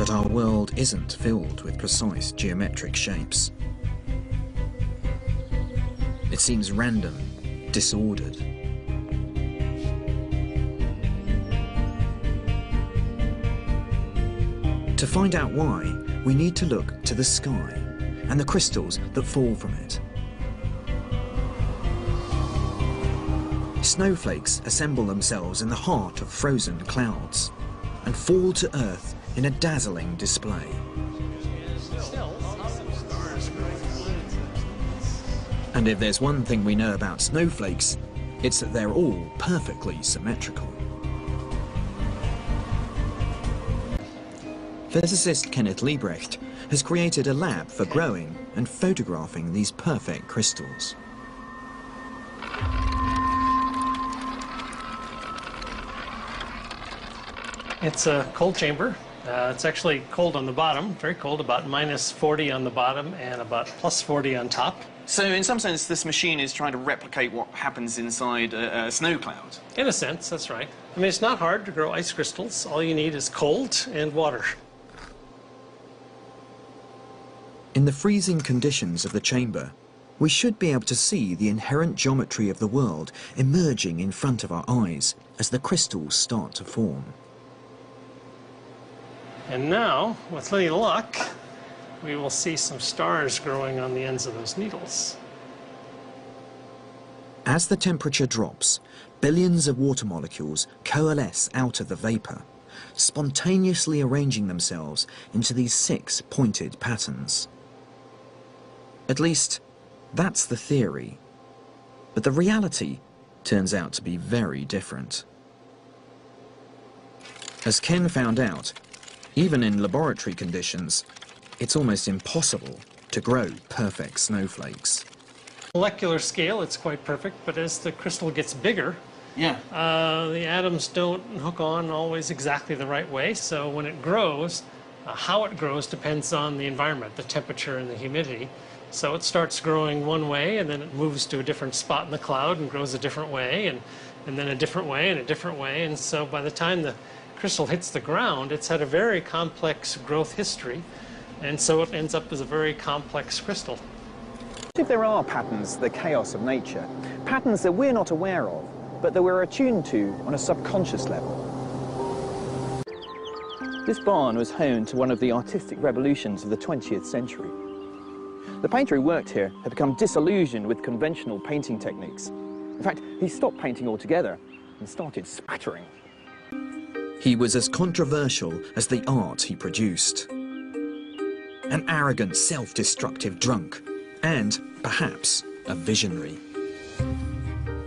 that our world isn't filled with precise geometric shapes. It seems random, disordered. To find out why, we need to look to the sky and the crystals that fall from it. Snowflakes assemble themselves in the heart of frozen clouds and fall to Earth in a dazzling display. And if there's one thing we know about snowflakes, it's that they're all perfectly symmetrical. Physicist Kenneth Liebrecht has created a lab for growing and photographing these perfect crystals. It's a cold chamber. It's actually cold on the bottom, very cold, about -40 on the bottom and about +40 on top. So in some sense, this machine is trying to replicate what happens inside a snow cloud. In a sense, that's right. I mean, it's not hard to grow ice crystals. All you need is cold and water. In the freezing conditions of the chamber, we should be able to see the inherent geometry of the world emerging in front of our eyes as the crystals start to form. And now, with any luck, we will see some stars growing on the ends of those needles. As the temperature drops, billions of water molecules coalesce out of the vapor, spontaneously arranging themselves into these 6 pointed patterns. At least, that's the theory. But the reality turns out to be very different. As Ken found out, even in laboratory conditions, it's almost impossible to grow perfect snowflakes. Molecular scale, it's quite perfect, but as the crystal gets bigger, the atoms don't hook on always exactly the right way, so when it grows, how it grows depends on the environment, the temperature and the humidity. So it starts growing one way, and then it moves to a different spot in the cloud and grows a different way, and then a different way and a different way, and so by the time the crystal hits the ground, it's had a very complex growth history, and so it ends up as a very complex crystal. If there are patterns, the chaos of nature, patterns that we're not aware of, but that we're attuned to on a subconscious level. This barn was home to one of the artistic revolutions of the 20th century. The painter who worked here had become disillusioned with conventional painting techniques. In fact, he stopped painting altogether and started spattering. He was as controversial as the art he produced. An arrogant, self-destructive drunk, and perhaps a visionary.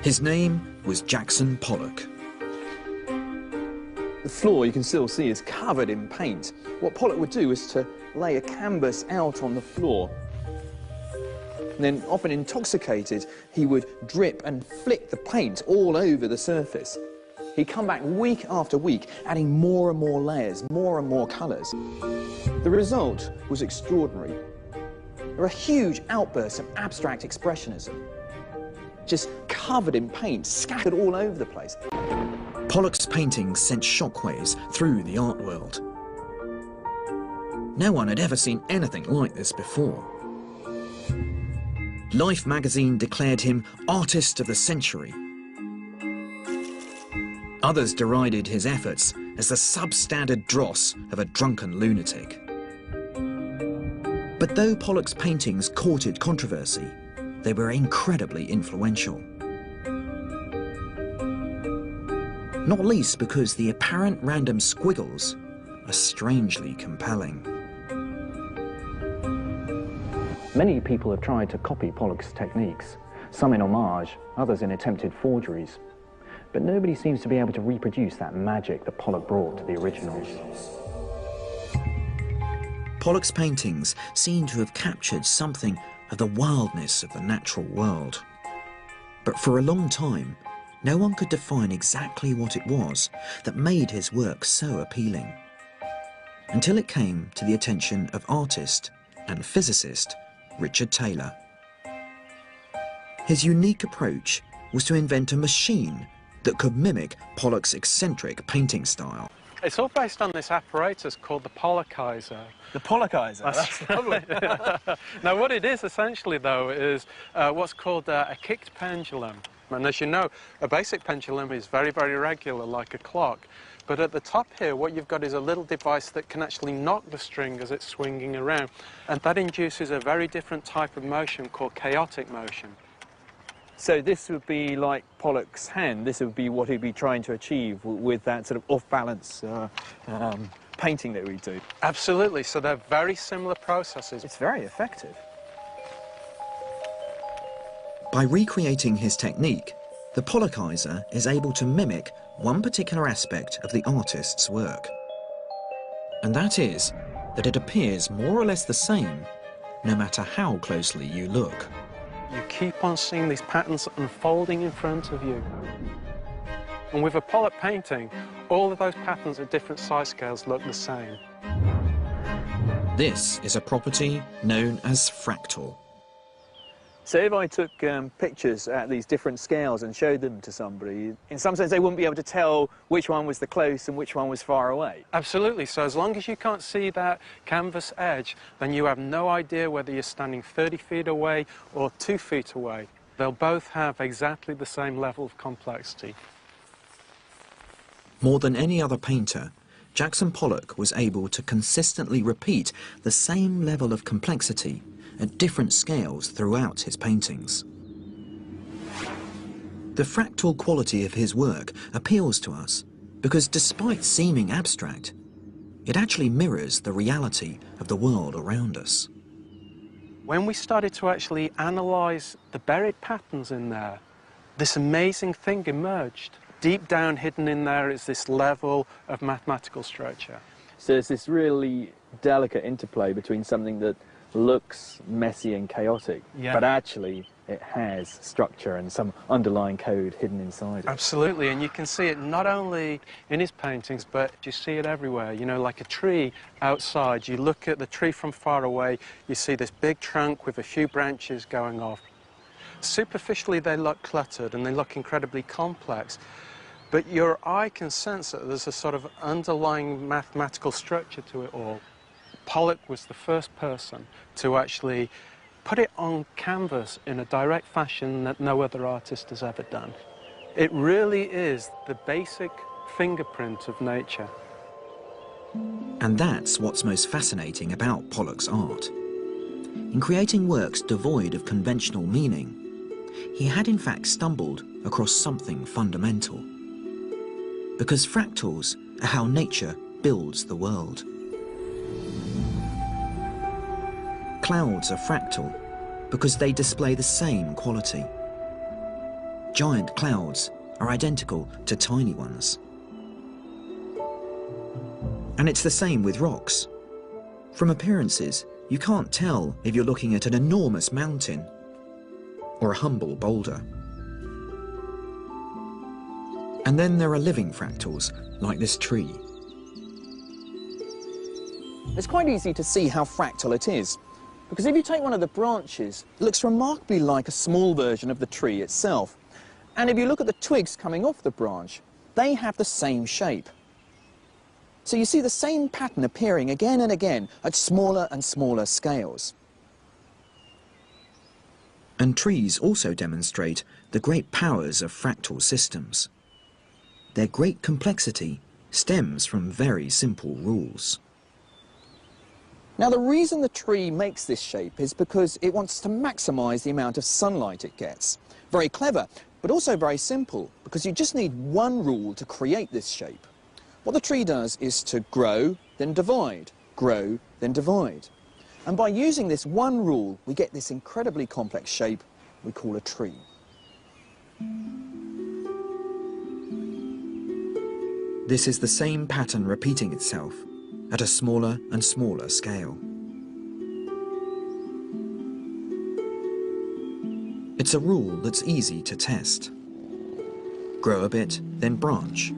His name was Jackson Pollock. The floor, you can still see, is covered in paint. What Pollock would do is to lay a canvas out on the floor. And then, often intoxicated, he would drip and flick the paint all over the surface. He'd come back week after week, adding more and more layers, more and more colours. The result was extraordinary. There were huge outbursts of abstract expressionism, just covered in paint, scattered all over the place. Pollock's paintings sent shockwaves through the art world. No one had ever seen anything like this before. Life magazine declared him Artist of the Century. Others derided his efforts as the substandard dross of a drunken lunatic. But though Pollock's paintings courted controversy, they were incredibly influential. Not least because the apparent random squiggles are strangely compelling. Many people have tried to copy Pollock's techniques, some in homage, others in attempted forgeries. But nobody seems to be able to reproduce that magic that Pollock brought to the originals. Pollock's paintings seem to have captured something of the wildness of the natural world. But for a long time, no one could define exactly what it was that made his work so appealing. Until it came to the attention of artist and physicist Richard Taylor. His unique approach was to invent a machine that could mimic Pollock's eccentric painting style. It's all based on this apparatus called the Pollackizer. The Pollackizer? That's lovely. Now, what it is essentially, though, is what's called a kicked pendulum. And as you know, a basic pendulum is very, very regular, like a clock. But at the top here, what you've got is a little device that can actually knock the string as it's swinging around. And that induces a very different type of motion called chaotic motion. So this would be like Pollock's hand. This would be what he'd be trying to achieve with that sort of off-balance painting that we do. Absolutely. So they're very similar processes. It's very effective. By recreating his technique, the Pollackizer is able to mimic one particular aspect of the artist's work. And that is that it appears more or less the same, no matter how closely you look. You keep on seeing these patterns unfolding in front of you. And with a Pollock painting, all of those patterns at different size scales look the same. This is a property known as fractal. So if I took pictures at these different scales and showed them to somebody, in some sense they wouldn't be able to tell which one was the close and which one was far away. Absolutely. So as long as you can't see that canvas edge, then you have no idea whether you're standing 30 feet away or 2 feet away. They'll both have exactly the same level of complexity. More than any other painter, Jackson Pollock was able to consistently repeat the same level of complexity at different scales throughout his paintings. The fractal quality of his work appeals to us because despite seeming abstract, it actually mirrors the reality of the world around us. When we started to actually analyze the buried patterns in there, this amazing thing emerged. Deep down hidden in there is this level of mathematical structure. So there's this really delicate interplay between something that looks messy and chaotic, but actually it has structure and some underlying code hidden inside it. Absolutely, and you can see it not only in his paintings, but you see it everywhere. You know, like a tree outside, you look at the tree from far away, you see this big trunk with a few branches going off. Superficially, they look cluttered and they look incredibly complex, but your eye can sense that there's a sort of underlying mathematical structure to it all. Pollock was the first person to actually put it on canvas in a direct fashion that no other artist has ever done. It really is the basic fingerprint of nature. And that's what's most fascinating about Pollock's art. In creating works devoid of conventional meaning, he had in fact stumbled across something fundamental. Because fractals are how nature builds the world. Clouds are fractal because they display the same quality. Giant clouds are identical to tiny ones. And it's the same with rocks. From appearances, you can't tell if you're looking at an enormous mountain or a humble boulder. And then there are living fractals, like this tree. It's quite easy to see how fractal it is, because if you take one of the branches, it looks remarkably like a small version of the tree itself. And if you look at the twigs coming off the branch, they have the same shape. So you see the same pattern appearing again and again at smaller and smaller scales. And trees also demonstrate the great powers of fractal systems. Their great complexity stems from very simple rules. Now, the reason the tree makes this shape is because it wants to maximize the amount of sunlight it gets. Very clever, but also very simple, because you just need one rule to create this shape. What the tree does is to grow, then divide, grow, then divide. And by using this one rule, we get this incredibly complex shape we call a tree. This is the same pattern repeating itself at a smaller and smaller scale. It's a rule that's easy to test. Grow a bit, then branch.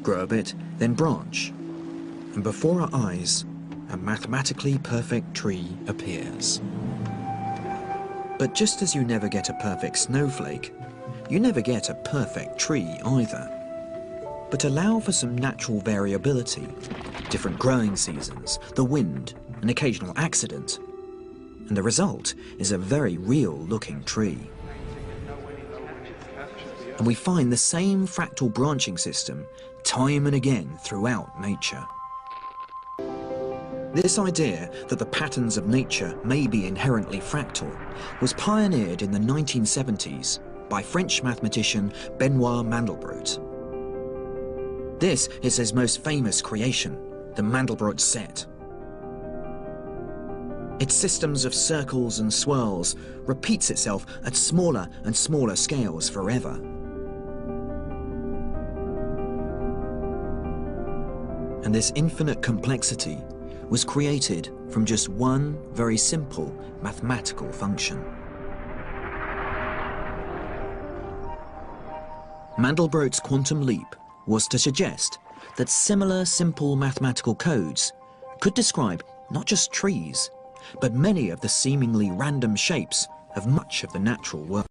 Grow a bit, then branch. And before our eyes, a mathematically perfect tree appears. But just as you never get a perfect snowflake, you never get a perfect tree either. but allow for some natural variability, different growing seasons, the wind, an occasional accident. And the result is a very real-looking tree. And we find the same fractal branching system time and again throughout nature. This idea that the patterns of nature may be inherently fractal was pioneered in the 1970s by French mathematician Benoit Mandelbrot. This is his most famous creation, the Mandelbrot set. Its systems of circles and swirls repeats itself at smaller and smaller scales forever. And this infinite complexity was created from just one very simple mathematical function. Mandelbrot's quantum leap was to suggest that similar simple mathematical codes could describe not just trees, but many of the seemingly random shapes of much of the natural world.